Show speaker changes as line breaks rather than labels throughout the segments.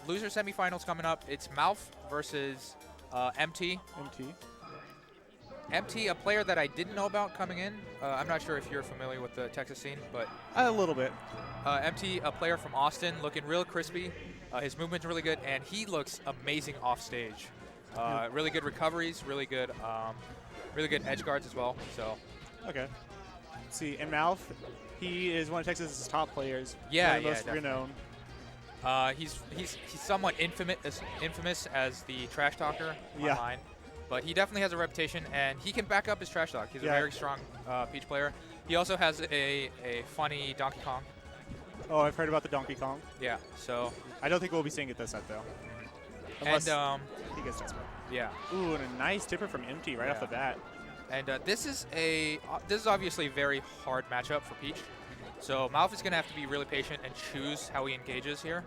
loser semifinals coming up. It's Mouf versus MT. MT, a player that I didn't know about coming in. I'm not sure if you're familiar with the Texas scene, but
A little bit.
MT, a player from Austin, looking real crispy. His movement's really good, and he looks amazing off stage. Really good recoveries, really good edge guards as well. So.
Okay. Let's see, and Mouf, he is one of Texas's top players.
Yeah,
one of the most renowned.
He's somewhat infamous as the trash talker online, but he definitely has a reputation, and he can back up his trash talk. He's a very strong Peach player. He also has a funny Donkey Kong.
Oh, I've heard about the Donkey Kong.
Yeah, so.
I don't think we'll be seeing it this set, though. Unless he gets desperate.
Yeah.
Ooh, and a nice tipper from MT right off the bat.
And this is obviously a very hard matchup for Peach. So Mouf is going to have to be really patient and choose how he engages here.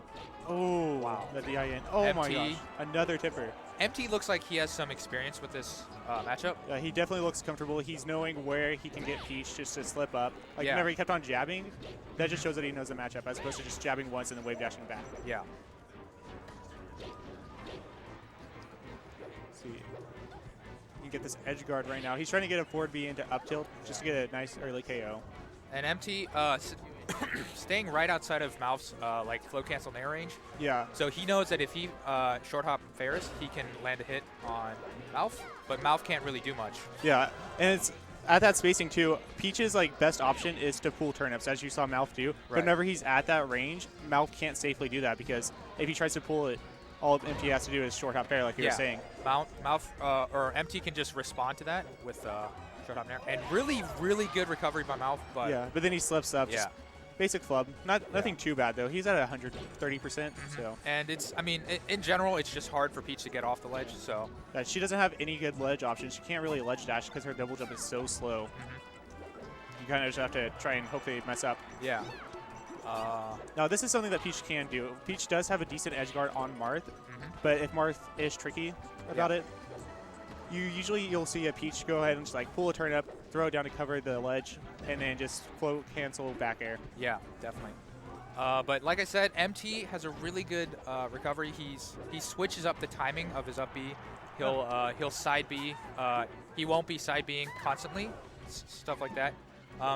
Oh, wow. The DIN. Oh, MT, my gosh. Another tipper.
MT looks like he has some experience with this matchup.
Yeah, he definitely looks comfortable. He's knowing where he can get Peach just to slip up. Like, whenever he kept on jabbing, that just shows that he knows the matchup as opposed to just jabbing once and then wave dashing back.
Yeah.
Let's see. You can get this edge guard right now. He's trying to get a forward B into up tilt just to get a nice early KO.
And MT staying right outside of Mouf's like float cancel nair range.
Yeah.
So he knows that if he short hop fairs, he can land a hit on Mouf, but Mouf can't really do much.
Yeah, and it's at that spacing too. Peach's like best option is to pull turnips, as you saw Mouf do. But whenever he's at that range, Mouf can't safely do that because if he tries to pull it, all MT has to do is short hop fair, like you were saying.
Mouf or MT can just respond to that with short hop nair, and really good recovery by Mouf. But
yeah, but then he slips up. Just basic flub. Nothing too bad though. He's at 130%. So.
And it's, I mean, in general, it's just hard for Peach to get off the ledge. So.
She doesn't have any good ledge options. She can't really ledge dash because her double jump is so slow. You kind of just have to try and hope they mess up.
Yeah.
Now this is something that Peach can do. Peach does have a decent edge guard on Marth, but if Marth is tricky about it, you'll see a Peach go ahead and just like pull a turn up, throw it down to cover the ledge, and then just float cancel back air.
Yeah, definitely. But like I said, MT has a really good recovery. He switches up the timing of his up B. He'll side B. He won't be side B'ing constantly, stuff like that.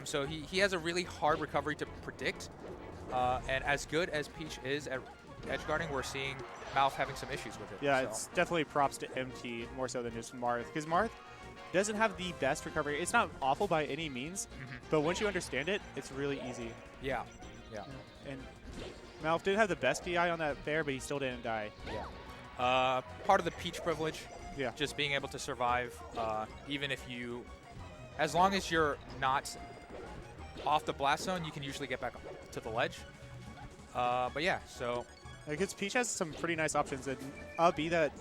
So he has a really hard recovery to predict. And as good as Peach is at edge guarding, we're seeing Mouf having some issues with it.
Yeah, it's definitely props to MT more so than just Marth, because Marth doesn't have the best recovery. It's not awful by any means, but once you understand it, it's really easy.
Yeah.
And Mouf did have the best DI on that fair, but he still didn't die.
Yeah. Part of the Peach privilege.
Yeah.
Just being able to survive, even if you, as long as you're not off the blast zone, you can usually get back to the ledge. But yeah, so.
Because Peach has some pretty nice options, and B that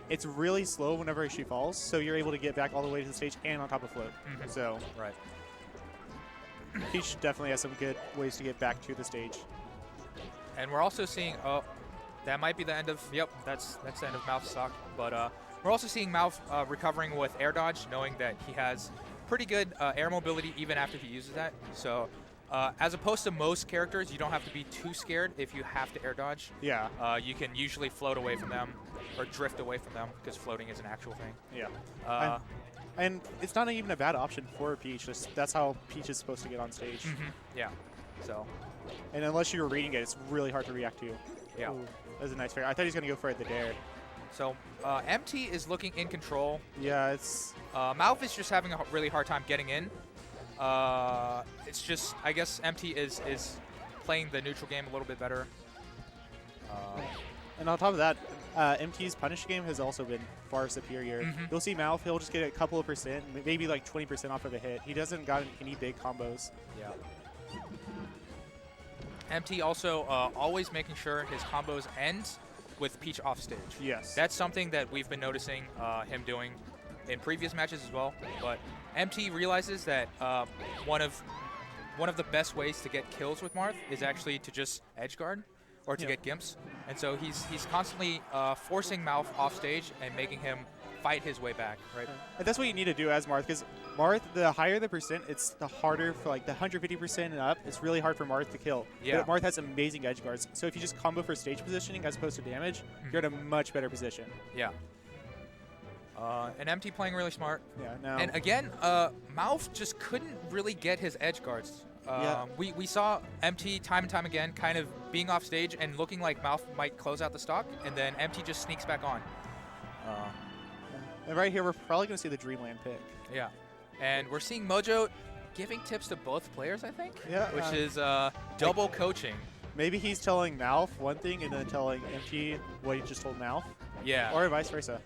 it's really slow whenever she falls, so you're able to get back all the way to the stage and on top of float. So Peach definitely has some good ways to get back to the stage.
And we're also seeing, that might be the end of, that's the end of Mouf's stock. But we're also seeing Mouf recovering with air dodge, knowing that he has pretty good air mobility even after he uses that. So as opposed to most characters, you don't have to be too scared if you have to air dodge.
Yeah.
You can usually float away from them or drift away from them because floating is an actual thing.
Yeah. And it's not even a bad option for Peach. That's how Peach is supposed to get on stage.
Yeah. So.
And unless you're reading it, it's really hard to react to.
Yeah.
Ooh, that was a nice fair. I thought he was going to go for the dare.
So MT is looking in control.
Yeah, it's...
Mouf is just having a really hard time getting in. It's just, I guess MT is playing the neutral game a little bit better.
And on top of that, MT's punish game has also been far superior. You'll see Mouf, he'll just get a couple of percent, maybe like 20% off of a hit. He doesn't got any big combos.
Yeah. MT also always making sure his combos end with Peach off stage.
Yes.
That's something that we've been noticing him doing in previous matches as well. But MT realizes that one of the best ways to get kills with Marth is actually to just edge guard or to get gimps. And so he's constantly forcing Mouf off stage and making him fight his way back, right?
And that's what you need to do as Marth, because Marth, the higher the percent, it's the harder for like the 150% and up. It's really hard for Marth to kill.
Yeah.
But Marth has amazing edge guards, so if you just combo for stage positioning as opposed to damage, you're in a much better position.
Yeah. And MT playing really smart.
Yeah. Now.
And again, Mouf just couldn't really get his edge guards.
Yeah.
We saw MT time and time again kind of being off stage and looking like Mouf might close out the stock, and then MT just sneaks back on.
And right here, we're probably going to see the Dreamland pick.
Yeah. And we're seeing Mojo giving tips to both players, I think.
Yeah.
Which is double coaching.
Maybe he's telling Mouf one thing and then telling MT what he just told Mouf.
Yeah.
Or vice versa.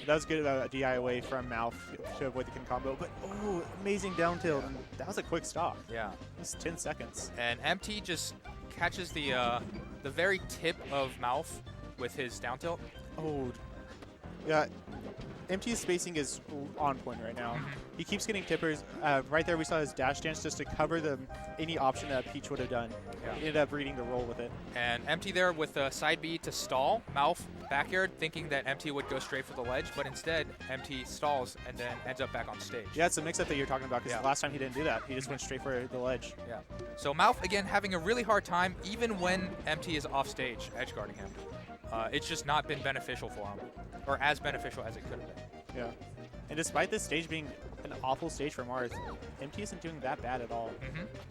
That was good about a DI away from Mouf to avoid the combo. But, oh, amazing down tilt. And that was a quick stock.
Yeah.
It's 10 seconds.
And MT just catches the very tip of Mouf with his down tilt.
Oh, yeah. MT's spacing is on point right now. He keeps getting tippers. Right there, we saw his dash dance just to cover any option that Peach would have done.
Yeah.
He ended up reading the roll with it.
And MT there with the side B to stall. Mouf backyard thinking that MT would go straight for the ledge, but instead MT stalls and then ends up back on stage.
Yeah, it's a mix-up that you're talking about because last time he didn't do that. He just went straight for the ledge.
Yeah. So Mouf, again, having a really hard time even when MT is off stage edge guarding him. It's just not been beneficial for him, or as beneficial as it could have been.
Yeah. And despite this stage being an awful stage for Marth, MT isn't doing that bad at all.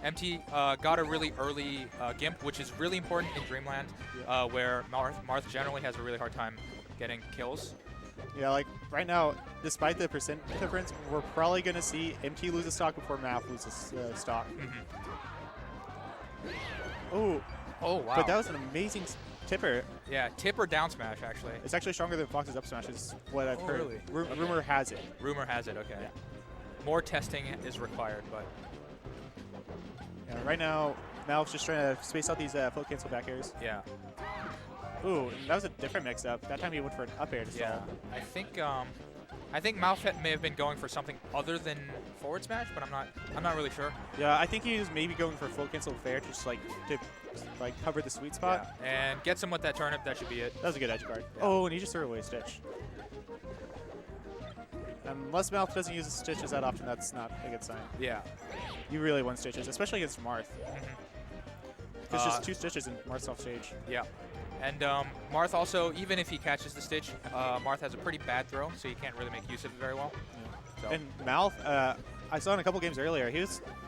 MT got a really early Gimp, which is really important in Dreamland, where Marth generally has a really hard time getting kills.
Yeah, like right now, despite the percent difference, we're probably going to see MT lose a stock before Mouf loses stock. Oh,
wow.
But that was an amazing tipper.
Yeah, tip or down smash, actually.
It's actually stronger than Fox's up smash is what I've heard.
Really?
Rumor has it.
Rumor has it, okay.
Yeah.
More testing is required, but...
Yeah, right now, Mouf's just trying to space out these float cancel back airs.
Yeah.
Ooh, that was a different mix-up. That time he went for an up air to stall.
Yeah, I think Mouf may have been going for something other than forward smash, but I'm not really sure.
Yeah, I think he was maybe going for float cancel fair to just to cover the sweet spot.
Yeah. And gets him with that turnip, that should be it.
That was a good edge guard.
Yeah.
Oh, and he just threw away a stitch. Unless Mouf doesn't use the stitches that often, that's not a good sign.
Yeah.
You really want stitches, especially against Marth. It's just 2 stitches in Marth's off stage.
Yeah. And Marth also, even if he catches the stitch, Marth has a pretty bad throw, so you can't really make use of it very well.
Yeah. So. And Mouf, I saw in a couple games earlier,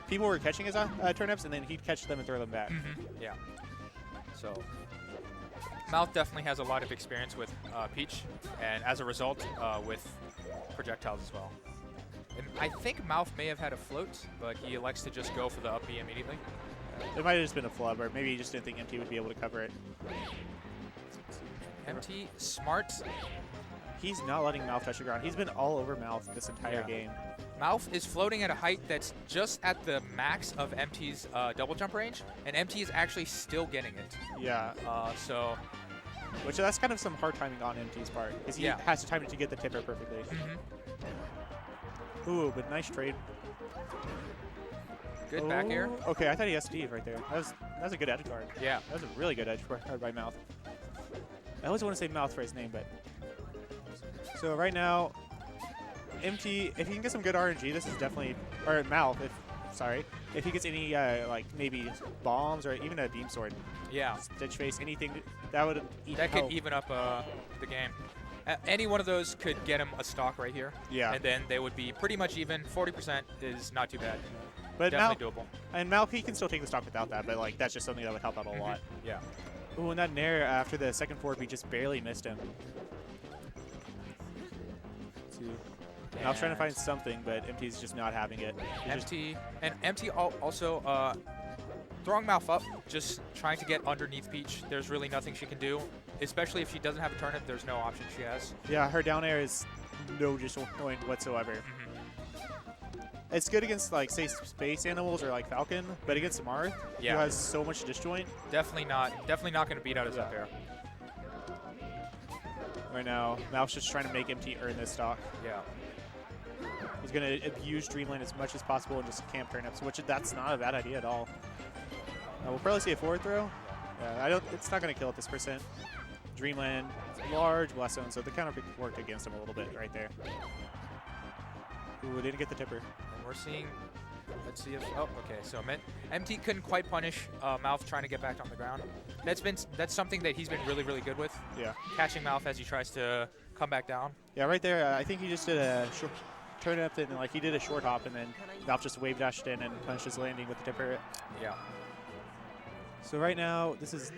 people were catching his turnips, and then he'd catch them and throw them back.
Yeah. So Mouf definitely has a lot of experience with Peach, and as a result, with projectiles as well. And I think Mouf may have had a float, but he elects to just go for the up B immediately.
It might have just been a flub, or maybe he just didn't think MT would be able to cover it.
MT, smart.
He's not letting Mouf touch the ground. He's been all over Mouf this entire game.
Mouf is floating at a height that's just at the max of MT's double jump range, and MT is actually still getting it.
Yeah. Which that's kind of some hard timing on MT's part, because he has to time it to get the tipper perfectly. Ooh, but nice trade.
Good back air.
Okay, I thought he SD'd right there. That was a good edge guard.
Yeah.
That was a really good edge guard by Mouf. I always want to say Mouf for his name, but... So right now, MT, if he can get some good RNG, this is definitely... Or Mouf, if he gets any, maybe bombs or even a beam sword.
Yeah.
Stitch face, anything, that would...
could even up the game. Any one of those could get him a stock right here.
Yeah.
And then they would be pretty much even. 40% is not too bad.
But
definitely doable.
And Mouf, he can still take the stock without that, but that's just something that would help out a lot.
Yeah.
Ooh, and that Nair after the second forward, we just barely missed him. Mouf's trying to find something, but MT's just not having it.
MT also throwing Mouf up, just trying to get underneath Peach. There's really nothing she can do, especially if she doesn't have a turnip. There's no option she has.
Yeah, her down air is no disappointment whatsoever. It's good against, say, space animals or, Falcon, but against Marth, who has so much disjoint.
Definitely not going to beat out his up air.
Right now, Mouf's just trying to make MT earn this stock.
Yeah.
He's going to abuse Dreamland as much as possible and just camp turnips, which that's not a bad idea at all. We'll probably see a forward throw. Yeah, it's not going to kill at this percent. Dreamland, large blast zone, so the counter pick worked against him a little bit right there. Ooh, didn't get the tipper.
And we're seeing, let's see if, oh, okay, so MT couldn't quite punish Mouf trying to get back on the ground. That's something that he's been really, really good with.
Yeah.
Catching Mouf as he tries to come back down.
Yeah, right there, I think he just did a short turn up and like he did a short hop and then Mouf just wave dashed in and punished his landing with the tipper.
Yeah.
So right now, this is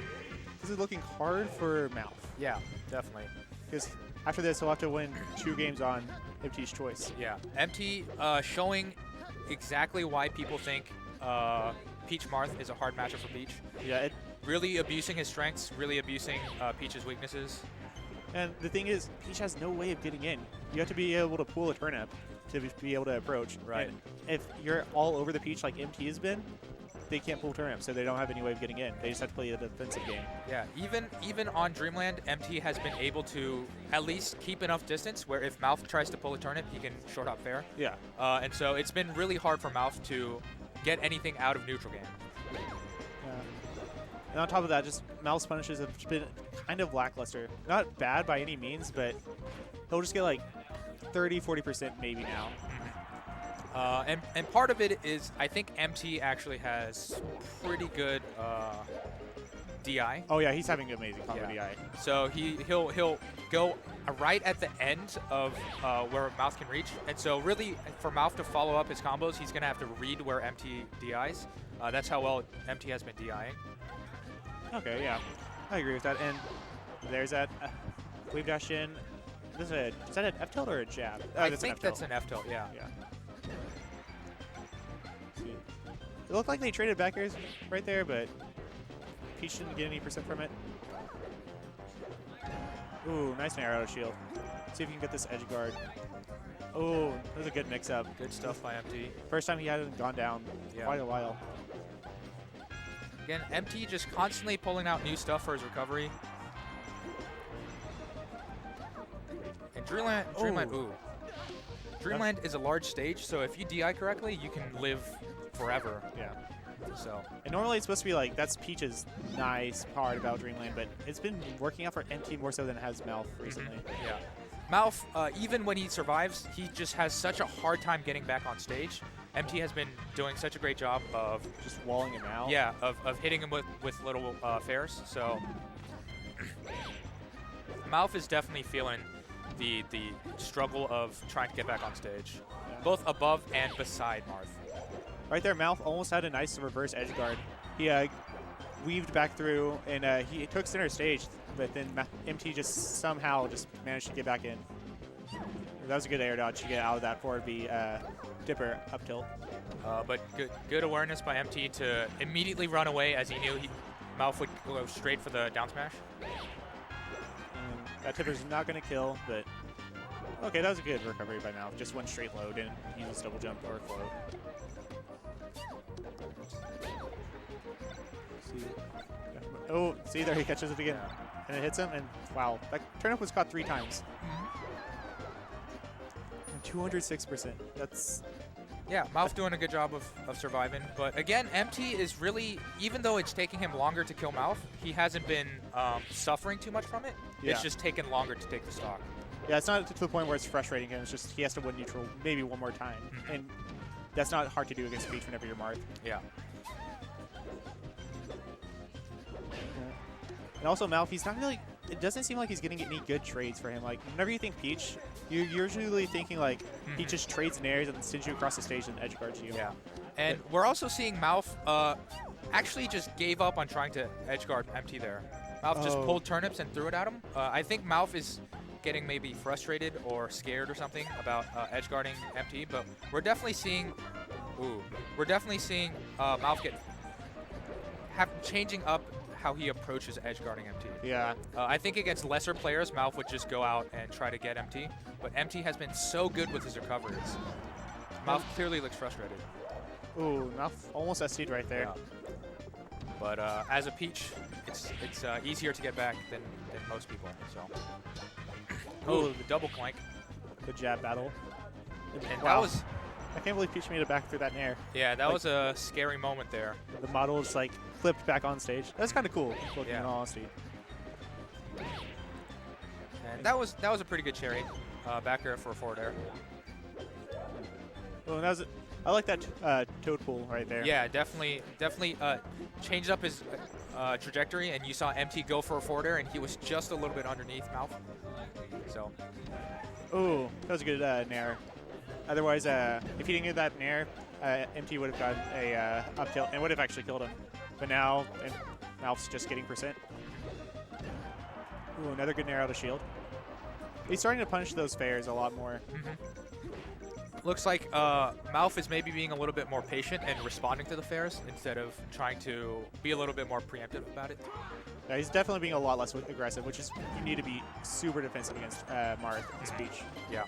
looking hard for Mouf.
Yeah, definitely.
Because after this, he'll have to win 2 games on MT's choice.
Yeah, MT showing exactly why people think Peach Marth is a hard matchup for Peach.
Yeah,
really abusing his strengths, really abusing Peach's weaknesses.
And the thing is, Peach has no way of getting in. You have to be able to pull a turnip to be able to approach.
Right.
And if you're all over the Peach like MT has been, they can't pull turnips, so they don't have any way of getting in. They just have to play a defensive game.
Yeah, even on Dreamland, MT has been able to at least keep enough distance where if Mouf tries to pull a turnip, he can short hop fair.
Yeah.
And so it's been really hard for Mouf to get anything out of neutral game.
Yeah. And on top of that, just Mouf's punishes have been kind of lackluster. Not bad by any means, but he'll just get like 30–40% maybe now.
And part of it is I think MT actually has pretty good DI.
Oh yeah, he's having amazing combo DI.
So he'll go right at the end of where Mouf can reach, and so really for Mouf to follow up his combos, he's gonna have to read where MT DIs. That's how well MT has been DIing.
Okay, yeah, I agree with that. And there's that wave dash in. Is that an F tilt or a jab?
I think that's an F tilt. Yeah.
Yeah. It looked like they traded back airs right there, but Peach didn't get any percent from it. Ooh, nice arrow shield. See if you can get this edge guard. Oh, that was a good mix-up.
Good stuff by MT.
First time he hadn't gone down in quite a while.
Again, MT just constantly pulling out new stuff for his recovery. And Dreamland, Dreamland is a large stage, so if you DI correctly, you can live forever.
Yeah.
So.
And normally it's supposed to be like, that's Peach's nice part about Dreamland, but it's been working out for MT more so than it has Mouf recently.
Yeah. Mouf, even when he survives, he just has such a hard time getting back on stage. MT has been doing such a great job of
just walling him out.
Yeah, of hitting him with little fairs. So Mouf is definitely feeling the struggle of trying to get back on stage, both above and beside Marth.
Right there, Mouf almost had a nice reverse edge guard. He weaved back through, and he took center stage, but then MT just somehow just managed to get back in. That was a good air dodge to get out of that forward B dipper up tilt.
But good awareness by MT to immediately run away as he knew Mouf would go straight for the down smash.
That tipper's not going to kill, but okay, that was a good recovery by Mouf. Just went straight low, didn't use double jump or float. Oh, see there, he catches it again. And it hits him, and wow, that turnip was caught 3 times. And 206%. That's...
Yeah, Mouf doing a good job of surviving. But again, MT is really, even though it's taking him longer to kill Mouf, he hasn't been suffering too much from it.
Yeah.
It's just taken longer to take the stock.
Yeah, it's not to the point where it's frustrating him. It's just he has to win neutral maybe one more time. And that's not hard to do against Peach whenever you're Marth.
Yeah.
And also Mouf, he's not really, it doesn't seem like he's getting any good trades for him. Like, whenever you think Peach, you're usually thinking like he just trades in airs and then sends you across the stage and edge guards you.
Yeah. And we're also seeing Mouf actually just gave up on trying to edge guard MT there. Mouf just pulled turnips and threw it at him. I think Mouf is getting maybe frustrated or scared or something about edge guarding MT, but we're definitely seeing, Mouf changing up how he approaches edge guarding MT.
Yeah.
I think against lesser players, Mouf would just go out and try to get MT, but MT has been so good with his recoveries. Mouf clearly looks frustrated.
Ooh, Mouf almost SC'd right there.
Yeah. But as a Peach, it's easier to get back than most people. So. Oh, the double clank.
Good jab battle.
And
wow.
That was...
I can't believe Peach made it back through that nair.
Yeah, that was a scary moment there.
The model just like flipped back on stage. That's kind of cool, looking in all honesty.
And that was a pretty good cherry. Back air for a forward air.
Well, that was. I like that toad pool right there.
Yeah, definitely changed up his trajectory, and you saw MT go for a forward air, and he was just a little bit underneath Mouf. So.
Oh, that was a good nair. Otherwise, if he didn't get that nair, MT would have gotten a up tilt and would have actually killed him. But now, Mouf's just getting percent. Ooh, another good nair out of shield. He's starting to punish those fairs a lot more.
Looks like Mouf is maybe being a little bit more patient and responding to the fairs instead of trying to be a little bit more preemptive about it.
Yeah, he's definitely being a lot less aggressive, which is you need to be super defensive against Marth in this Peach.
Yeah.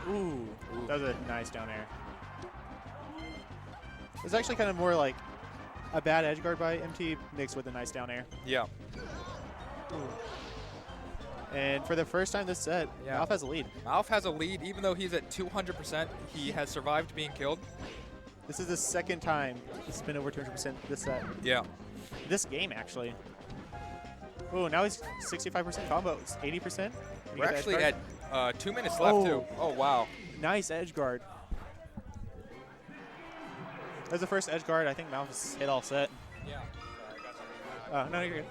Ooh, that was a nice down air. It was actually kind of more like a bad edge guard by MT mixed with a nice down air.
Yeah.
And for the first time this set, Mouf has a lead.
Mouf has a lead, even though he's at 200%. He has survived being killed.
This is the second time he's been over 200% this set.
Yeah.
This game, actually. Oh, now he's 65% combo. It's 80%.
We're actually at 2 minutes left, too. Oh, wow.
Nice edge guard. That's the first edge guard I think Mouf has hit all set.
Yeah.
No, you're good.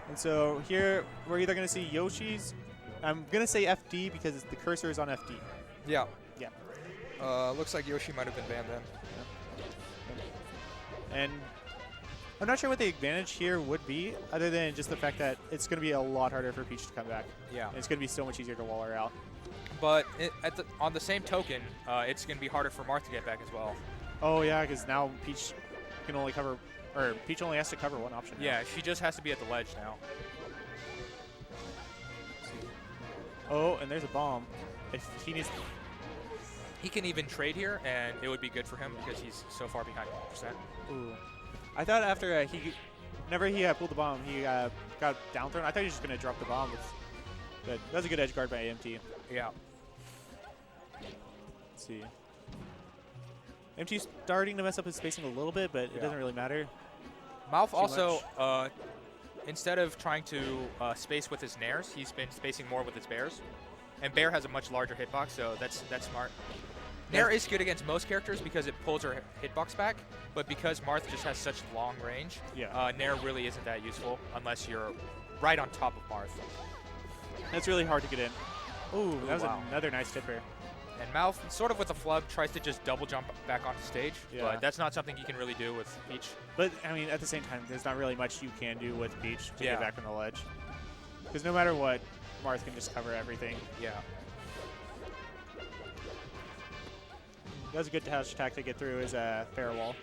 And so here, we're either going to see Yoshi's. I'm going to say FD because the cursor is on FD.
Yeah.
Yeah.
Looks like Yoshi might have been banned then.
And I'm not sure what the advantage here would be, other than just the fact that it's going to be a lot harder for Peach to come back.
Yeah.
And it's going to be so much easier to wall her out.
But on the same token, it's going to be harder for Marth to get back as well.
Oh, yeah, because now Peach can only cover, or Peach only has to cover one option.
Yeah, she just has to be at the ledge now.
Oh, and there's a bomb. If he needs...
He can even trade here, and it would be good for him because he's so far behind percent.
Ooh. I thought after whenever he pulled the bomb, he got down thrown. I thought he was just going to drop the bomb. But that was a good edge guard by AMT.
Yeah.
Let's see. AMT's starting to mess up his spacing a little bit, but it doesn't really matter.
Mouf also, instead of trying to space with his nairs, he's been spacing more with his bears. And Bear has a much larger hitbox, so that's smart. Nair is good against most characters because it pulls her hitbox back, but because Marth just has such long range, Nair really isn't that useful unless you're right on top of Marth.
That's really hard to get in. Ooh, that was another nice tipper.
And Mouf, sort of with a flub, tries to just double jump back onto stage, but that's not something you can really do with Peach.
But, I mean, at the same time, there's not really much you can do with Peach to get back on the ledge. Because no matter what, Marth can just cover everything.
Yeah.
That was a good touch attack to get through his fair wall.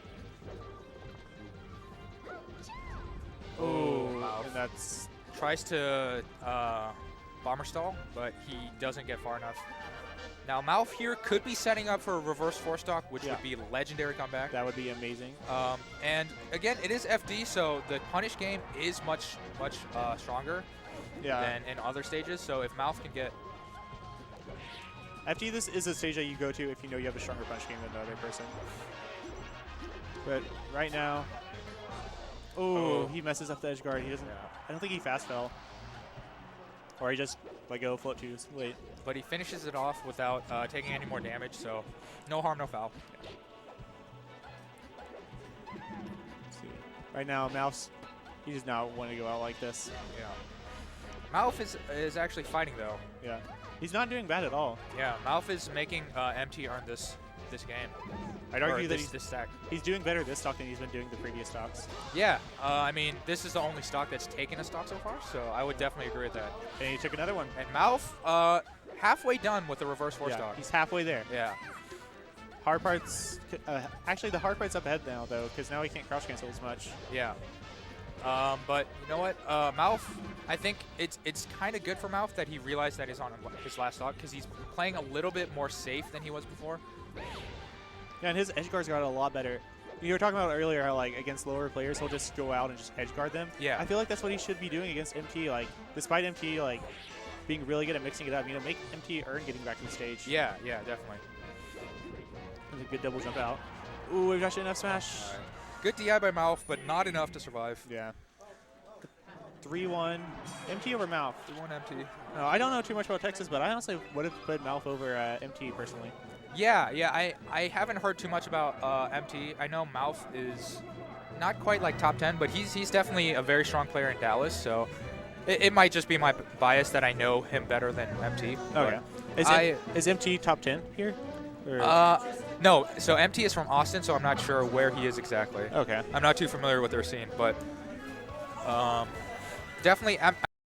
Oh, and that's...
Tries to bomber stall, but he doesn't get far enough. Now, Mouf here could be setting up for a reverse four stock, which would be a legendary comeback.
That would be amazing.
And again, it is FD, so the punish game is much stronger than in other stages. So if Mouf can get...
FD, this is a stage that you go to if you know you have a stronger punch game than the other person. But right now... Oh, he messes up the edge guard. He doesn't... I don't think he fast fell. Or he just let go float too late.
But he finishes it off without taking any more damage, so no harm, no foul.
Let's see. Right now, Mouse, he does not want to go out like this.
Yeah. Mouf is actually fighting, though.
Yeah. He's not doing bad at all.
Yeah, Mouf is making MT earn this game.
I'd argue that
this stack.
He's doing better this stock than he's been doing the previous stocks.
Yeah, I mean, this is the only stock that's taken a stock so far, so I would definitely agree with that.
And he took another one.
And Mouf, halfway done with the reverse four stock.
He's halfway there.
Yeah.
Hard part's actually the hard part's up ahead now though, because now he can't crouch cancel as much.
Yeah. But you know what, Mouf, I think it's kind of good for Mouf that he realized that he's on his last stock because he's playing a little bit more safe than he was before.
Yeah, and his edge guards got a lot better. You were talking about earlier how like against lower players he'll just go out and just edge guard them.
Yeah. I
feel like that's what he should be doing against MT. Like despite MT like being really good at mixing it up, you know, make MT earn getting back to the stage.
Yeah, yeah, definitely.
That's a good double jump out. Ooh, we've got an F smash.
Right. Good DI by Mouf, but not enough to survive.
Yeah. 3-1. MT over Mouf.
3-1 MT.
No, I don't know too much about Texas, but I honestly would have put Mouf over MT personally.
Yeah, I haven't heard too much about MT. I know Mouf is not quite like top 10, but he's definitely a very strong player in Dallas, so it might just be my bias that I know him better than MT.
Okay. Is MT top 10 here?
No, so MT is from Austin, so I'm not sure where he is exactly.
Okay.
I'm not too familiar with their scene, but definitely